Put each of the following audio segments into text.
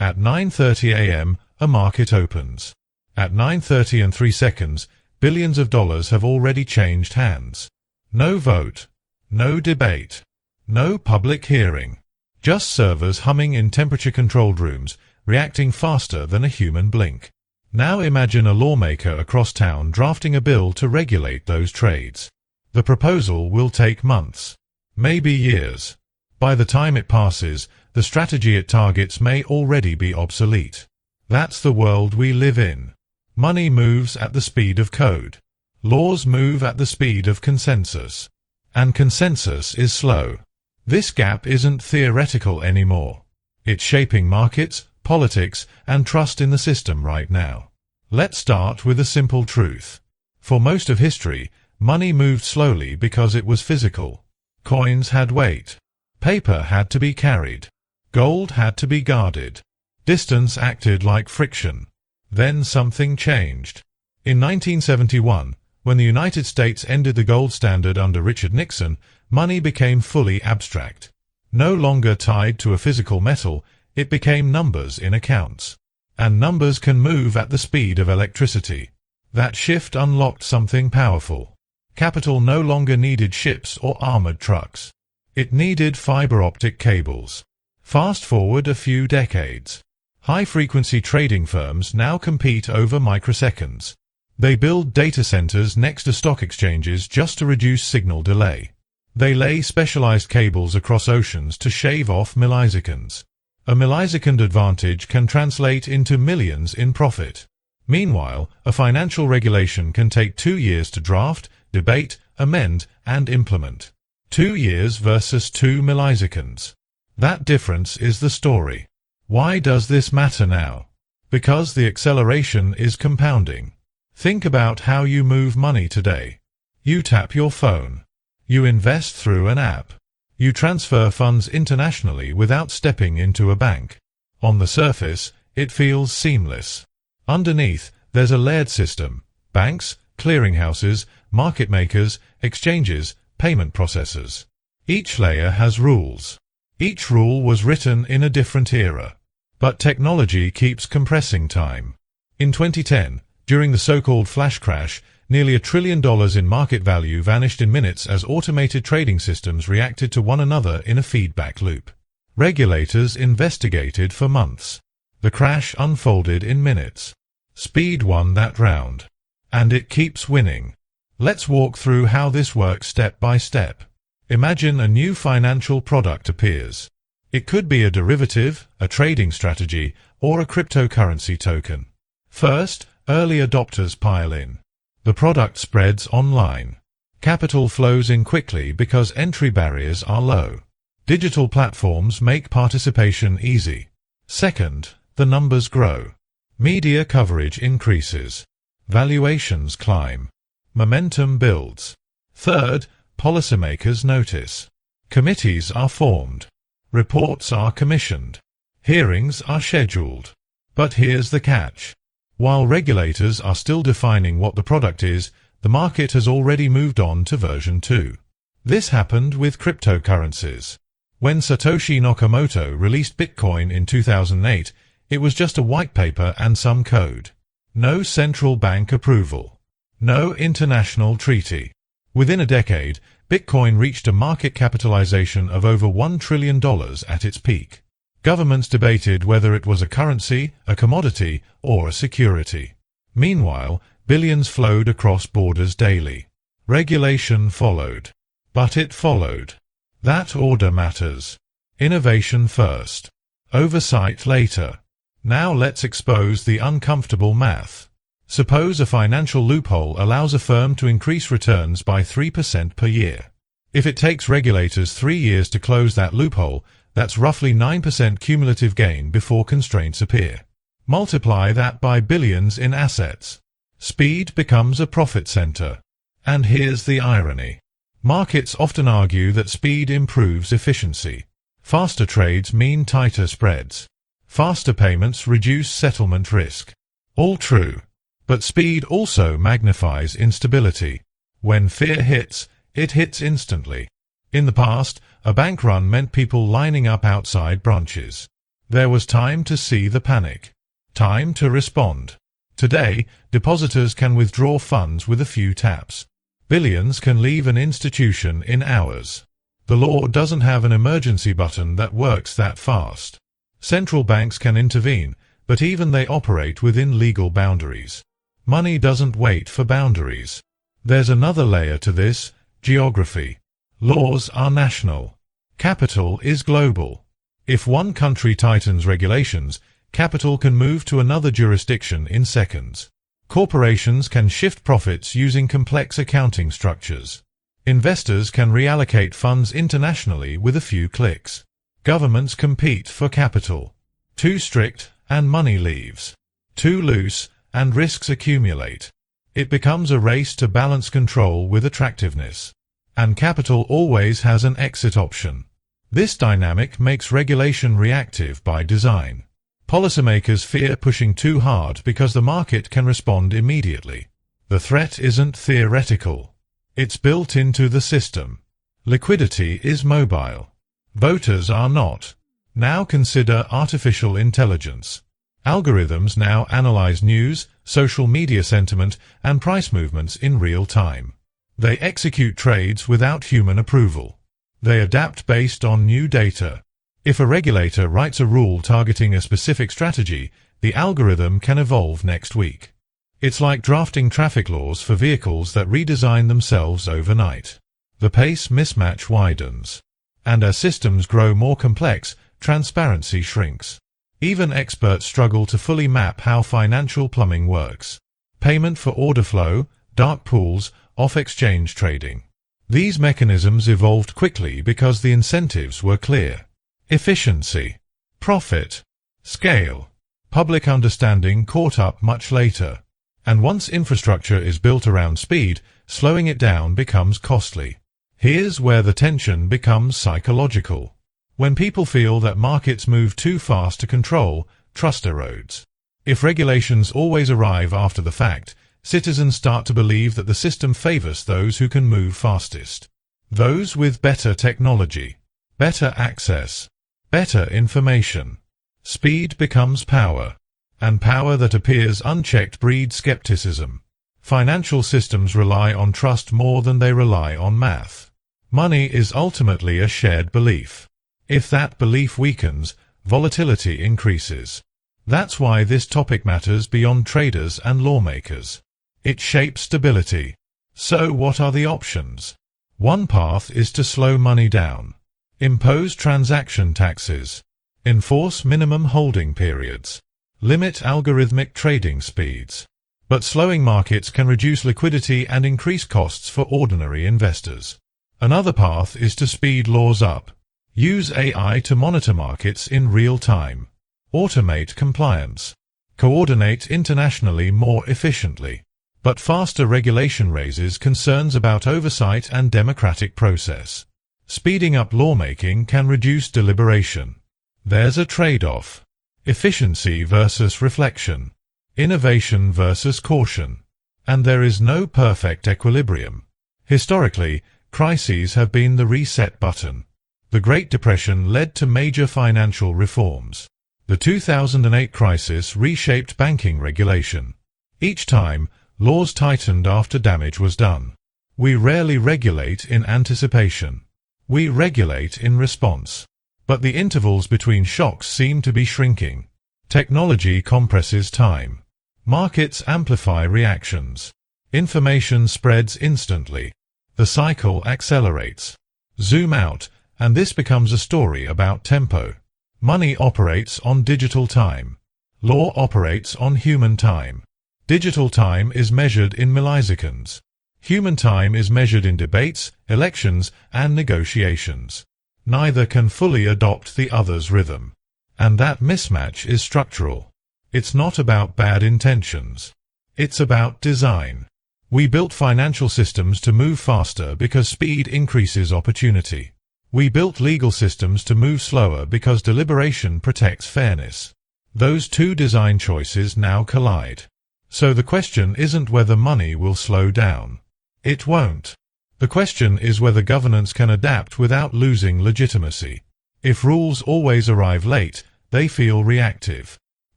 At 9:30 a.m., a market opens. At 9:30 and 3 seconds, billions of dollars have already changed hands. No vote. No debate. No public hearing. Just servers humming in temperature-controlled rooms, reacting faster than a human blink. Now imagine a lawmaker across town drafting a bill to regulate those trades. The proposal will take months, maybe years. By the time it passes, the strategy it targets may already be obsolete. That's the world we live in. Money moves at the speed of code. Laws move at the speed of consensus. And consensus is slow. This gap isn't theoretical anymore. It's shaping markets, politics, and trust in the system right now. Let's start with a simple truth. For most of history, money moved slowly because it was physical. Coins had weight. Paper had to be carried. Gold had to be guarded. Distance acted like friction. Then something changed. In 1971, when the United States ended the gold standard under Richard Nixon, money became fully abstract. No longer tied to a physical metal, it became numbers in accounts. And numbers can move at the speed of electricity. That shift unlocked something powerful. Capital no longer needed ships or armored trucks. It needed fiber optic cables. Fast forward a few decades. High-frequency trading firms now compete over microseconds. They build data centers next to stock exchanges just to reduce signal delay. They lay specialized cables across oceans to shave off milliseconds. A millisecond advantage can translate into millions in profit. Meanwhile, a financial regulation can take 2 years to draft, debate, amend, and implement. 2 years versus 2 milliseconds. That difference is the story. Why does this matter now? Because the acceleration is compounding. Think about how you move money today. You tap your phone. You invest through an app. You transfer funds internationally without stepping into a bank. On the surface, it feels seamless. Underneath, there's a layered system: banks, clearinghouses, market makers, exchanges, payment processors. Each layer has rules. Each rule was written in a different era. But technology keeps compressing time. In 2010, during the so-called flash crash, nearly $1 trillion in market value vanished in minutes as automated trading systems reacted to one another in a feedback loop. Regulators investigated for months. The crash unfolded in minutes. Speed won that round. And it keeps winning. Let's walk through how this works step by step. Imagine a new financial product appears. It could be a derivative, a trading strategy, or a cryptocurrency token. First, early adopters pile in. The product spreads online. Capital flows in quickly because entry barriers are low. Digital platforms make participation easy. Second, the numbers grow. Media coverage increases. Valuations climb. Momentum builds. Third, policymakers notice. Committees are formed. Reports are commissioned. Hearings are scheduled. But here's the catch. While regulators are still defining what the product is, the market has already moved on to version 2. This happened with cryptocurrencies. When Satoshi Nakamoto released Bitcoin in 2008, it was just a white paper and some code. No central bank approval. No international treaty. Within a decade, Bitcoin reached a market capitalization of over $1 trillion at its peak. Governments debated whether it was a currency, a commodity, or a security. Meanwhile, billions flowed across borders daily. Regulation followed. But it followed. That order matters. Innovation first. Oversight later. Now let's expose the uncomfortable math. Suppose a financial loophole allows a firm to increase returns by 3% per year. If it takes regulators 3 years to close that loophole, that's roughly 9% cumulative gain before constraints appear. Multiply that by billions in assets. Speed becomes a profit center. And here's the irony. Markets often argue that speed improves efficiency. Faster trades mean tighter spreads. Faster payments reduce settlement risk. All true. But speed also magnifies instability. When fear hits, it hits instantly. In the past, a bank run meant people lining up outside branches. There was time to see the panic. Time to respond. Today, depositors can withdraw funds with a few taps. Billions can leave an institution in hours. The law doesn't have an emergency button that works that fast. Central banks can intervene, but even they operate within legal boundaries. Money doesn't wait for boundaries. There's another layer to this: geography. Laws are national. Capital is global. If one country tightens regulations, capital can move to another jurisdiction in seconds. Corporations can shift profits using complex accounting structures. Investors can reallocate funds internationally with a few clicks. Governments compete for capital. Too strict, and money leaves. Too loose, and risks accumulate. It becomes a race to balance control with attractiveness. And capital always has an exit option. This dynamic makes regulation reactive by design. Policymakers fear pushing too hard because the market can respond immediately. The threat isn't theoretical. It's built into the system. Liquidity is mobile. Voters are not. Now consider artificial intelligence. Algorithms now analyze news, social media sentiment, and price movements in real time. They execute trades without human approval. They adapt based on new data. If a regulator writes a rule targeting a specific strategy, the algorithm can evolve next week. It's like drafting traffic laws for vehicles that redesign themselves overnight. The pace mismatch widens. And as systems grow more complex, transparency shrinks. Even experts struggle to fully map how financial plumbing works. Payment for order flow, dark pools, off-exchange trading. These mechanisms evolved quickly because the incentives were clear. Efficiency, profit, scale. Public understanding caught up much later. And once infrastructure is built around speed, slowing it down becomes costly. Here's where the tension becomes psychological. When people feel that markets move too fast to control, trust erodes. If regulations always arrive after the fact, citizens start to believe that the system favors those who can move fastest. Those with better technology, better access, better information. Speed becomes power. And power that appears unchecked breeds skepticism. Financial systems rely on trust more than they rely on math. Money is ultimately a shared belief. If that belief weakens, volatility increases. That's why this topic matters beyond traders and lawmakers. It shapes stability. So what are the options? One path is to slow money down. Impose transaction taxes. Enforce minimum holding periods. Limit algorithmic trading speeds. But slowing markets can reduce liquidity and increase costs for ordinary investors. Another path is to speed laws up. Use AI to monitor markets in real time. Automate compliance. Coordinate internationally more efficiently. But faster regulation raises concerns about oversight and democratic process. Speeding up lawmaking can reduce deliberation. There's a trade-off. Efficiency versus reflection. Innovation versus caution. And there is no perfect equilibrium. Historically, crises have been the reset button. The Great Depression led to major financial reforms. The 2008 crisis reshaped banking regulation. Each time, laws tightened after damage was done. We rarely regulate in anticipation. We regulate in response. But the intervals between shocks seem to be shrinking. Technology compresses time. Markets amplify reactions. Information spreads instantly. The cycle accelerates. Zoom out, and this becomes a story about tempo. Money operates on digital time. Law operates on human time. Digital time is measured in milliseconds. Human time is measured in debates, elections, and negotiations. Neither can fully adopt the other's rhythm. And that mismatch is structural. It's not about bad intentions. It's about design. We built financial systems to move faster because speed increases opportunity. We built legal systems to move slower because deliberation protects fairness. Those two design choices now collide. So the question isn't whether money will slow down. It won't. The question is whether governance can adapt without losing legitimacy. If rules always arrive late, they feel reactive.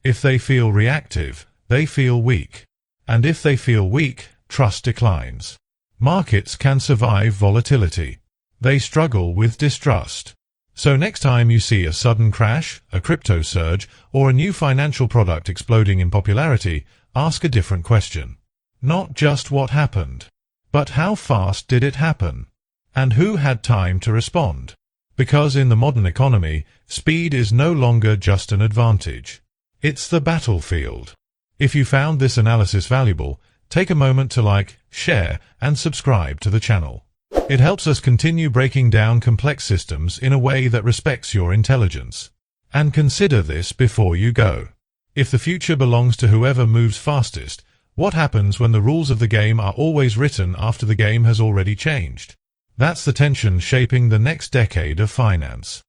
If they feel reactive, they feel weak. And if they feel weak, trust declines. Markets can survive volatility. They struggle with distrust. So next time you see a sudden crash, a crypto surge, or a new financial product exploding in popularity, ask a different question. Not just what happened, but how fast did it happen? And who had time to respond? Because in the modern economy, speed is no longer just an advantage. It's the battlefield. If you found this analysis valuable, take a moment to like, share, and subscribe to the channel. It helps us continue breaking down complex systems in a way that respects your intelligence. And consider this before you go. If the future belongs to whoever moves fastest, what happens when the rules of the game are always written after the game has already changed? That's the tension shaping the next decade of finance.